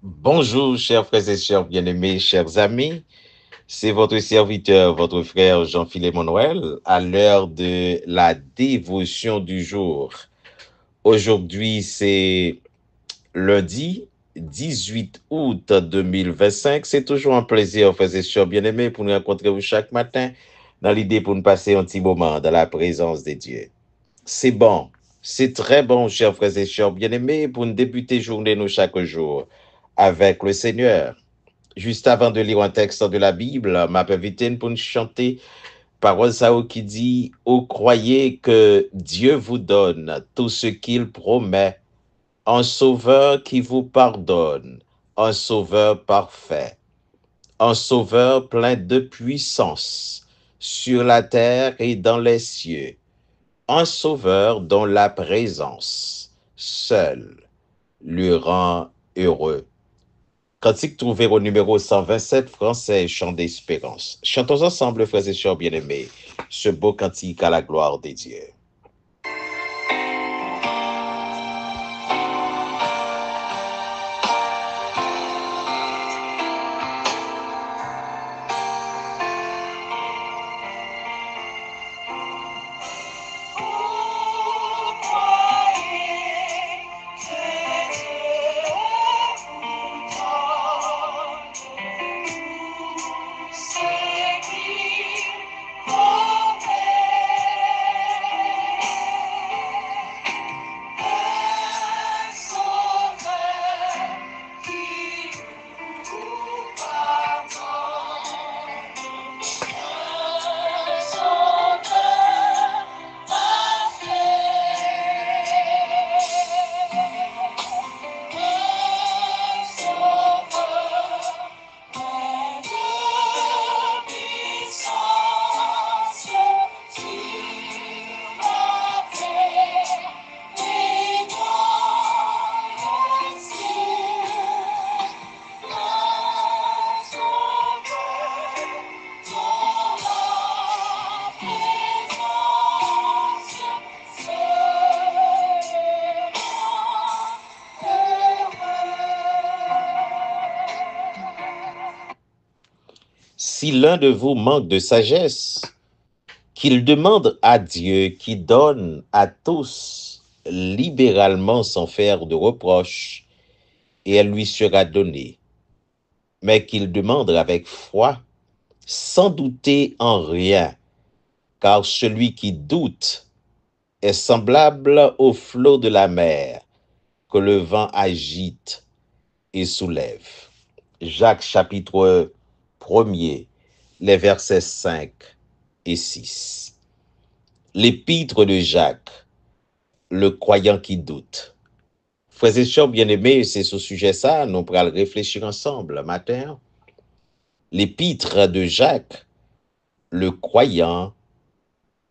Bonjour, chers frères et chers bien-aimés, chers amis. C'est votre serviteur, votre frère Jean-Philippe Emmanuel, à l'heure de la dévotion du jour. Aujourd'hui, c'est lundi 18 août 2025. C'est toujours un plaisir, frères et chers bien-aimés, pour nous rencontrer chaque matin dans l'idée pour nous passer un petit moment dans la présence de Dieu. C'est bon, c'est très bon, chers frères et chers bien-aimés, pour nous débuter journée nous chaque jour avec le Seigneur. Juste avant de lire un texte de la Bible, m'a invité pour nous chanter parole ça qui dit, ô croyez que Dieu vous donne tout ce qu'il promet, un sauveur qui vous pardonne, un sauveur parfait, un sauveur plein de puissance sur la terre et dans les cieux, un sauveur dont la présence seule lui rend heureux. Cantique trouvé au numéro 127 français, Chant d'espérance. Chantons ensemble, frères et sœurs bien-aimés, ce beau cantique à la gloire des dieux. Si l'un de vous manque de sagesse, qu'il demande à Dieu qui donne à tous libéralement sans faire de reproche, et elle lui sera donnée. Mais qu'il demande avec foi, sans douter en rien, car celui qui doute est semblable au flot de la mer que le vent agite et soulève. Jacques chapitre 1er, les versets 5 et 6. L'épître de Jacques, le croyant qui doute. Frères et sœurs bien-aimés, c'est ce sujet ça, nous pourrons réfléchir ensemble matin. L'épître de Jacques, le croyant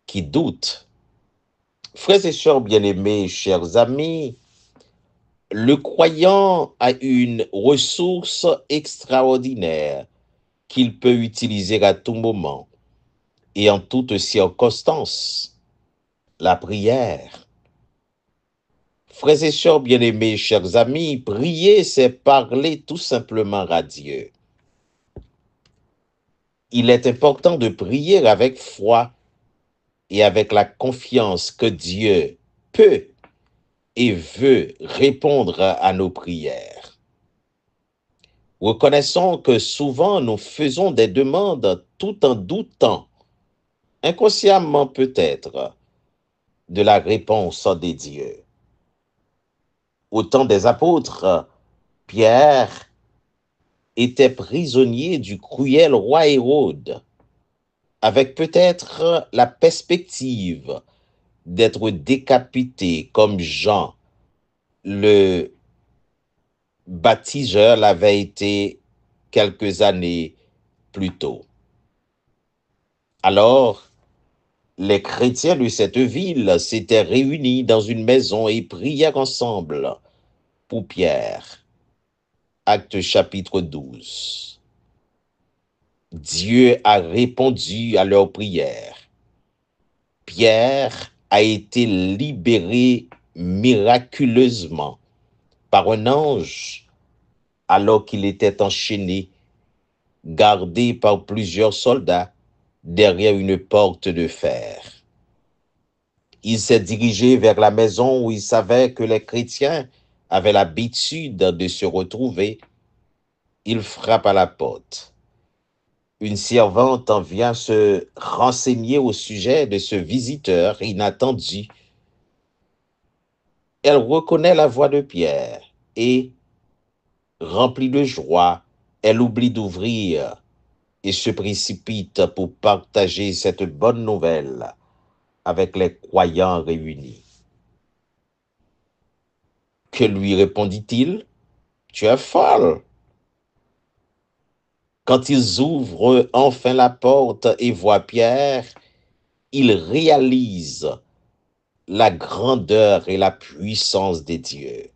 qui doute. Frères et sœurs bien-aimés, chers amis, le croyant a une ressource extraordinaire qu'il peut utiliser à tout moment et en toutes circonstances, la prière. Frères et sœurs bien-aimés, chers amis, prier, c'est parler tout simplement à Dieu. Il est important de prier avec foi et avec la confiance que Dieu peut et veut répondre à nos prières. Reconnaissons que souvent nous faisons des demandes tout en doutant, inconsciemment peut-être, de la réponse des dieux. Au temps des apôtres, Pierre était prisonnier du cruel roi Hérode, avec peut-être la perspective d'être décapité comme Jean, le baptiseur, l'avait été quelques années plus tôt. Alors, les chrétiens de cette ville s'étaient réunis dans une maison et prièrent ensemble pour Pierre. Acte chapitre 12. Dieu a répondu à leurs prières. Pierre a été libéré miraculeusement par un ange alors qu'il était enchaîné, gardé par plusieurs soldats derrière une porte de fer. Il s'est dirigé vers la maison où il savait que les chrétiens avaient l'habitude de se retrouver. Il frappe à la porte. Une servante en vient se renseigner au sujet de ce visiteur inattendu. Elle reconnaît la voix de Pierre et, remplie de joie, elle oublie d'ouvrir et se précipite pour partager cette bonne nouvelle avec les croyants réunis. Que lui répondit-il? Tu es folle. Quand ils ouvrent enfin la porte et voient Pierre, ils réalisent la grandeur et la puissance des dieux.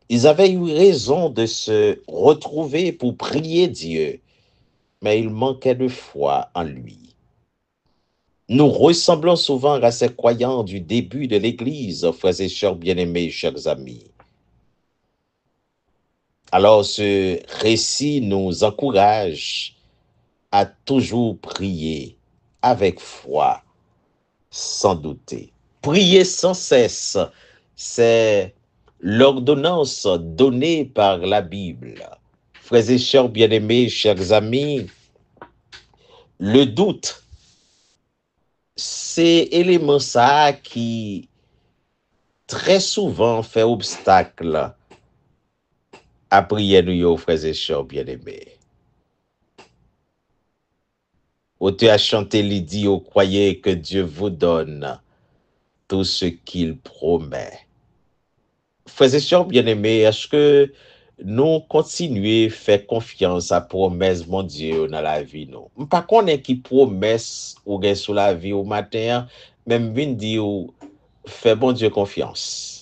Ils avaient eu raison de se retrouver pour prier Dieu, mais il manquait de foi en lui. Nous ressemblons souvent à ces croyants du début de l'Église, frères et sœurs bien-aimés, chers amis. Alors ce récit nous encourage à toujours prier avec foi, sans douter. Prier sans cesse, c'est l'ordonnance donnée par la Bible. Frères et sœurs bien-aimés, chers amis, le doute, c'est élément ça qui très souvent fait obstacle à prier nous, frères et sœurs bien-aimés. Auteur a chanté, il dit, oh, croyez que Dieu vous donne tout ce qu'il promet. Frères et sœurs bien-aimés, est-ce que nous continuons à faire confiance à la promesse mon Dieu dans la vie nous? Pas qu'on ait qui promesse ou gain sur la vie au matin, même bien dit ou fait bon Dieu confiance.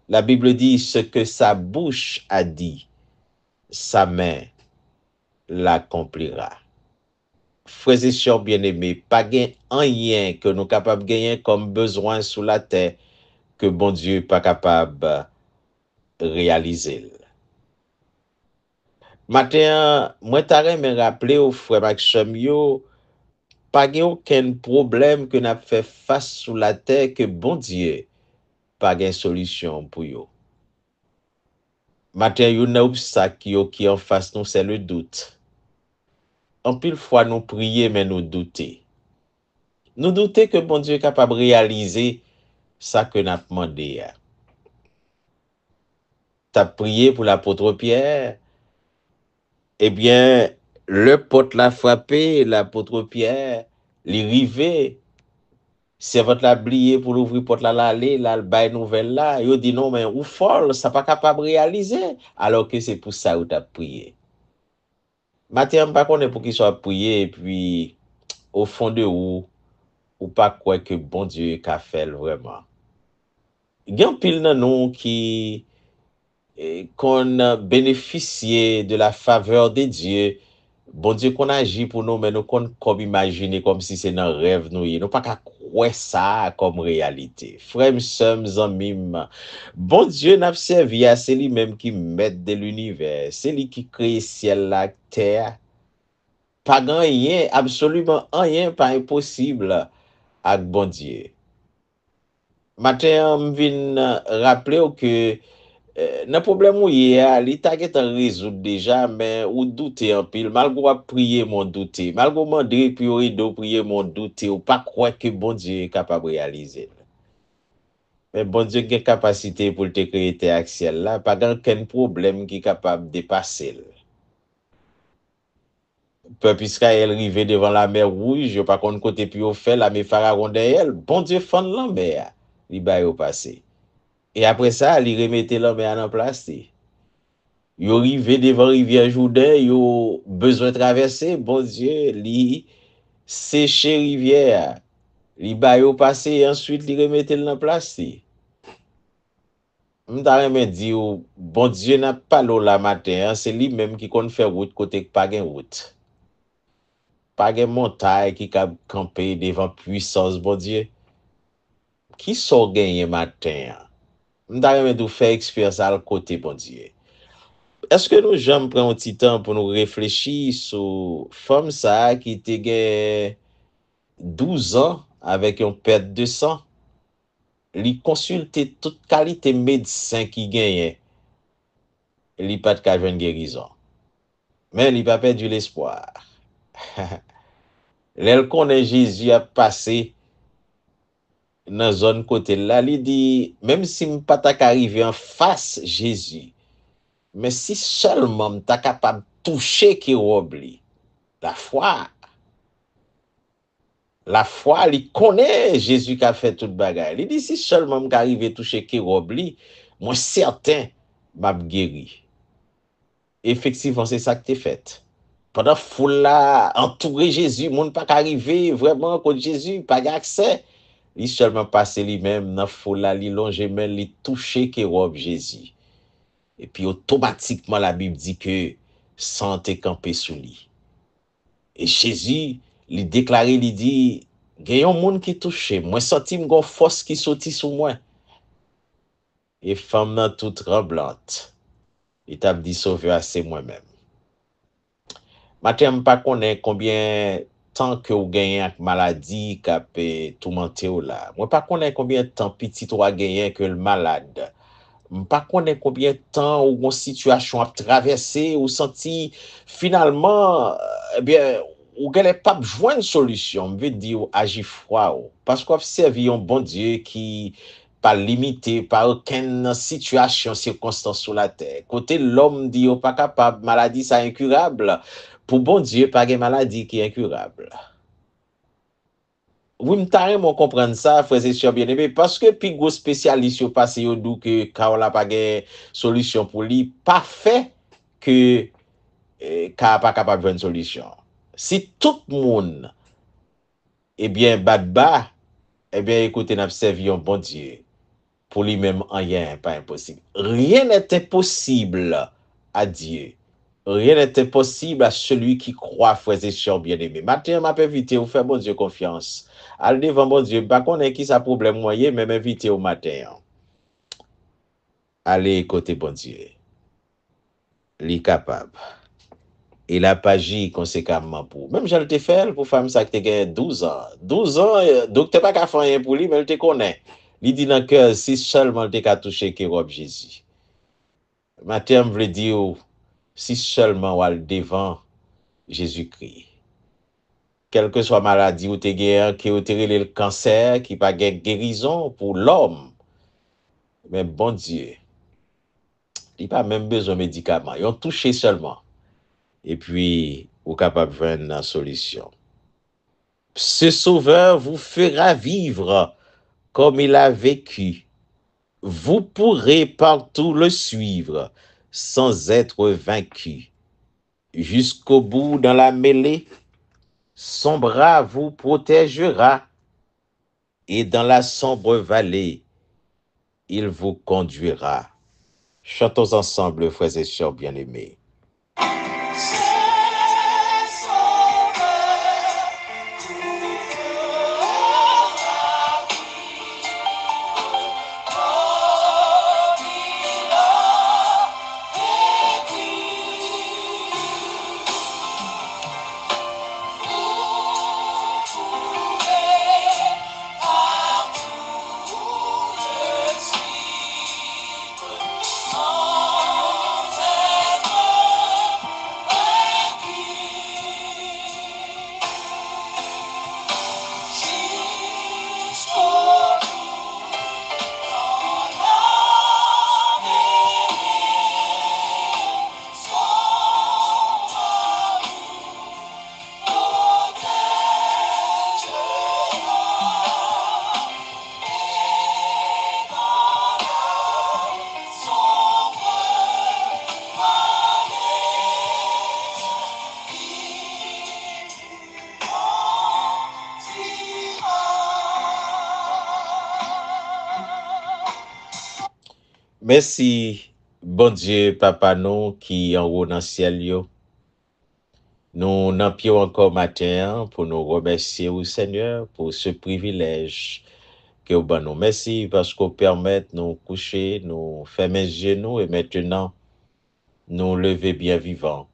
La Bible dit ce que sa bouche a dit, sa main l'accomplira. Frères et sœurs bien-aimés, pas gain rien que nous capables de gagner comme besoin sous la terre que bon Dieu pas capable réaliser. Matin, moi t'arrête me rappeler au frère Maxime yo, pas gain aucun problème que n'a fait face sous la terre que bon Dieu pas gain solution pour yo. Matin yo n'a obstacle yo qui en face nous c'est le doute. En pile fois nous prier mais nous douter. Nous douter que bon Dieu est capable de réaliser ça que n'a demandé. T'as prié pour l'apôtre Pierre, eh bien, le porte l'a frappé, l'apôtre Pierre, li rivé, servante l'a blié pour l'ouvrir porte là l'aller, là le bail nouvelle là, il dit non mais ou folle, ça pas capable de réaliser alors que c'est pour ça où t'as prié. Matin pas connaît pour qu'il soit prié et puis au fond de où ou pas quoi que bon Dieu qu'a fait vraiment. Il y a un pile nan nous qui qu'on a bénéficié de la faveur de Dieu. Bon Dieu qu'on agit pour nous, mais nous qu'on comme imaginer comme si c'est un rêve nous. Nous pas qu'à croire ça comme réalité. Frères, sœurs, amis, bon Dieu n'a servi à c'est lui-même qui met de l'univers. C'est lui qui crée ciel, la terre. Pas rien, absolument rien, pas impossible avec bon Dieu. Matin, je viens rappeler que nan problème ou ye a, li ta get résoudre déjà, mais ou douter en pile, malgré prier mon douter, malgré demander puis ou rideau prier mon douter, ou pas croire que bon Dieu est capable de réaliser. Mais bon Dieu a capacité pour te créer tes axiales là, pas aucun problème qui est capable de dépasser. Peuple Israël rivé devant la mer rouge, pas contre côté puis au fait la mer Pharaon derrière, bon Dieu fend la mer, li ba yo passé. Et après ça, il remettait la mer en place. Yo rive devant rivière Jourdain, yo besoin traverser, bon Dieu, li séche rivière, li ba yo passer, ensuite li remette en place. M'ta remet di yo, bon Dieu n'a pas l'eau la matin, c'est lui même qui compte faire route côté pas gen route. Pas gen montagne qui cap camper devant puissance, bon Dieu. Qui sont gagné matin? M'ta remet de faire expérience à côté, bon Dieu. est-ce que nous jamais pris un petit temps pour nous réfléchir sur femme ça qui était 12 ans avec un perte de sang? Li consulter toute qualité médecin qui gagnait, li pas de une guérison. Mais il pas perdu l'espoir. L'elle connaît Jésus a passé dans zone côté là, il dit même si m pas arrivé en face Jésus, mais si seulement m'ta capable toucher qui robe li, la foi, il connaît Jésus qui a fait toute bagaille. Il dit si seulement m'arrive toucher qui robe li, moi certain m'a guéri. Effectivement, c'est ça que t'es fait. Pendant foule là, entouré Jésus, monde pas arrivé vraiment contre Jésus, pas accès. Il seulement passé lui-même dans foule là, il longe men, il touché qui robe Jésus. Et puis automatiquement la Bible dit que santé campé sous lui. Et Jésus, il déclaré, il dit, il y a un monde qui touché, moi senti une force qui sorti sous moi. Et femme nan toute tremblante, il t'a dit sauveur c'est moi-même. Matin, je ne connais pas combien de temps que vous gagnez avec maladie qui a tourmenté là. Je ne connais pas combien de temps petit ou a gagné que le malade. Je ne connais pas combien de temps ou une situation a traversé ou senti finalement eh bien ou n'avez pas besoin de solution. Je veux dire agir froid parce qu'on observe un bon Dieu qui pas limité par aucune situation, circonstance sur la terre. Côté l'homme dit pas capable, maladie ça incurable. Pour bon Dieu, pas de maladie qui est incurable. Oui, m'tarement comprendre ça, frères et sœurs bien-aimés, parce que puis gros spécialiste yo passé yo dou que quand on a pas de solution pour lui, pas fait que ka pas capable de une solution. Si tout le monde eh bien bas, eh bien écoutez, n'a servi un bon Dieu. Pour lui-même, rien n'est pas impossible. Rien n'est impossible à Dieu. Rien n'est impossible à celui qui croit, frères et sœurs bien-aimés. Maintenant, m'a invité vous faire bon Dieu confiance. Allez devant bon Dieu, pas qu'on ait qui ça problème moyen, mais m'inviter au matin. Allez écouter bon Dieu. Il est capable. Il a pas agi conséquemment pour. Même j'allais te faire pour femme ça qui te 12 ans. 12 ans, donc t'es pas qu'à faire rien pour lui, mais il te connaît. Il dit dans le cœur, si seulement tu as touché qui robe Jésus. Matin, je veux dire, si seulement on devant Jésus-Christ. Quelle que soit maladie ou te guérir, qui ou le cancer, qui pas guérison pour l'homme. Mais bon Dieu, il pas même besoin de médicaments. Ils ont touché seulement. Et puis, vous capable de voir une solution. Ce sauveur vous fera vivre comme il a vécu. Vous pourrez partout le suivre sans être vaincu. Jusqu'au bout dans la mêlée, son bras vous protégera et dans la sombre vallée, il vous conduira. Chantons ensemble, frères et sœurs bien-aimés. Merci, bon Dieu, Papa, nous qui en haut dans le ciel, yo. Nous n'empions encore matin pour nous remercier au Seigneur pour ce privilège que vous nous. Merci parce que vous permettez de nous coucher, nous fermer les genoux et maintenant nous lever bien vivants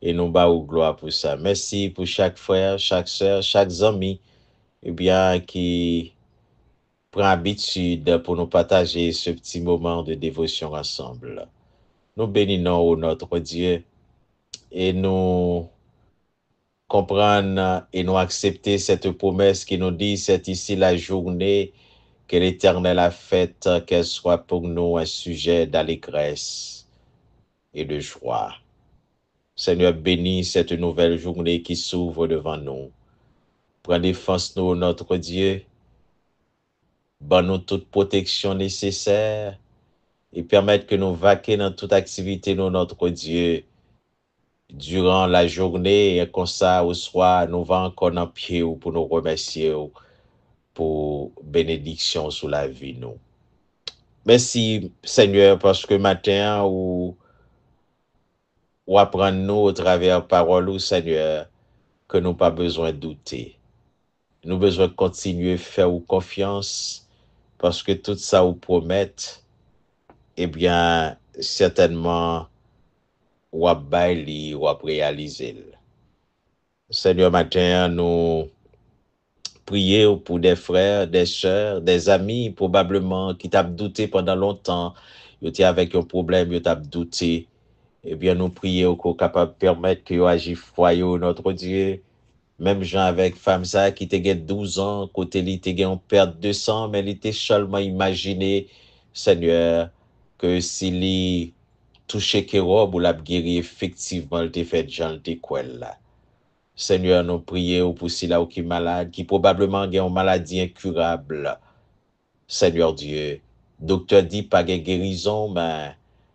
et nous bas au gloire pour ça. Merci pour chaque frère, chaque sœur, chaque ami, qui prend habitude pour nous partager ce petit moment de dévotion ensemble. Nous bénissons notre Dieu et nous comprendre et nous accepter cette promesse qui nous dit c'est ici la journée que l'Éternel a faite, qu'elle soit pour nous un sujet d'allégresse et de joie. Seigneur, bénis cette nouvelle journée qui s'ouvre devant nous. Prends défense nous, notre Dieu. Donne-nous toute protection nécessaire et permette que nous vaquer dans toute activité, nous, notre Dieu, durant la journée et comme ça au soir, nous va encore en pied pour nous remercier pour bénédiction sur la vie, nous. Merci, Seigneur, parce que matin, ou apprendre nous au travers parole, Seigneur, que nous pas besoin de douter. Nous besoin de continuer à faire confiance parce que tout ça vous promet, certainement, ou à bailler ou à réaliser. Seigneur, matin, nous prions pour des frères, des sœurs, des amis, probablement, qui t'ont douté pendant longtemps. Ils étaient avec un problème, ils t'ont douté. Nous prions qu'on soit capable de permettre qu'ils agissent foyer, notre Dieu. Même gens avec femme ça qui te 12 ans, côté li te une perte de sang, mais il était seulement imaginé, Seigneur, que s'il y touché que robe ou l'a guéri, effectivement, il te fait Jean te là. Seigneur, nous prions pour ceux là qui malade, qui probablement ont une maladie incurable. Seigneur Dieu, docteur dit pas de guérison, mais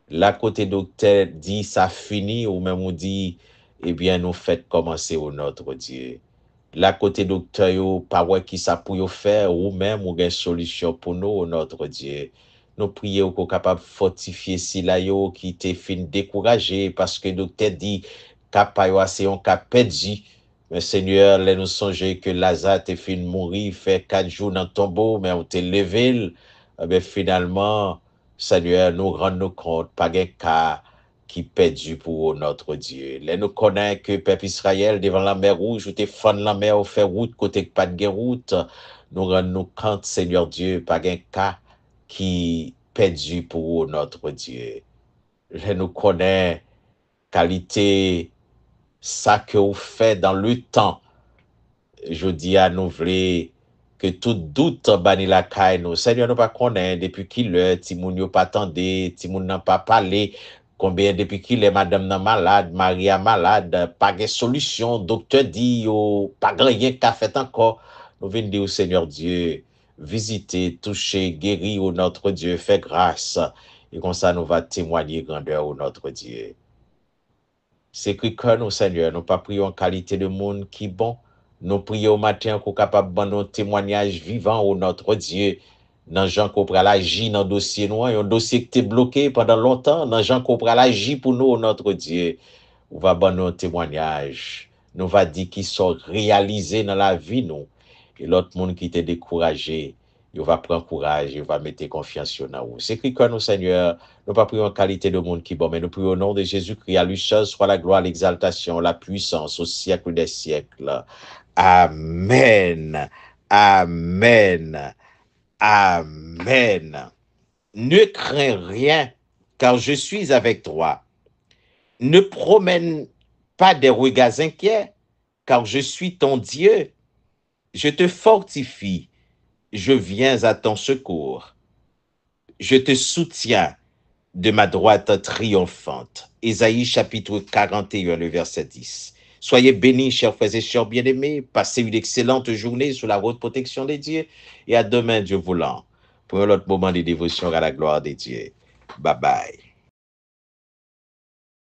là côté docteur dit ça fini, ou même on dit, nous faites commencer au notre Dieu. La côté docteur yo pas ouais qui ça pour yo faire ou même ou une solution pour nous notre Dieu. Nous prions qu'on capable fortifier si la yo qui te fin découragé parce que docteur dit capable c'est on cap perdu. Mais Seigneur, laisse nous songer que Lazare te fin mourir fait 4 jours dans le tombeau mais on te levé. Finalement Seigneur nous rend compte pas de cas qui perdu pour notre Dieu. Là, nous connaissons que peuple Israël, devant la mer rouge, ou te fond la mer, ou fait route, côté pas de route, nous rendons compte, Seigneur Dieu, pas un cas qui perdu pour notre Dieu. Là, nous connaissons qualité, ça que vous faites dans le temps. Je dis à nous, que tout doute bani la caille nous. Seigneur, nous pas connaître depuis qui l'heure, Timoun n'a pas attendu, Timoun n'a pas parlé, combien depuis qu'il est madame nan malade, Maria malade, pas de solution, docteur dit, pas rien qu'a fait encore. Nous venons dire au Seigneur Dieu, visiter, toucher, guérir au notre Dieu, fait grâce. Et comme ça, nous va témoigner grandeur au notre Dieu. C'est que nous, Seigneur, nous pas prions en qualité de monde qui bon. Nous prions au matin qu'on capable de nos témoignages vivants au notre Dieu. Dans Jean Copral agit dans le dossier noir, un dossier qui était bloqué pendant longtemps. Dans Jean Copral agit pour nous, notre Dieu. On va bon nos témoignages. Nous va dire qu'ils sont réalisés dans la vie, nous. Et l'autre monde qui était découragé, il va prendre courage, il va mettre confiance sur nous. C'est que nous, Seigneur, nous pas prions en qualité de monde qui bon, mais nous prions au nom de Jésus-Christ. À lui seul soit la gloire, l'exaltation, la puissance au siècle des siècles. Amen. Amen. Amen. Ne crains rien, car je suis avec toi. Ne promène pas des regards inquiets, car je suis ton Dieu. Je te fortifie. Je viens à ton secours. Je te soutiens de ma droite triomphante. Ésaïe chapitre 41, le verset 10. Soyez bénis, chers frères et sœurs bien-aimés. Passez une excellente journée sous la haute protection de Dieu. Et à demain, Dieu voulant, pour un autre moment de dévotion à la gloire de Dieu. Bye bye.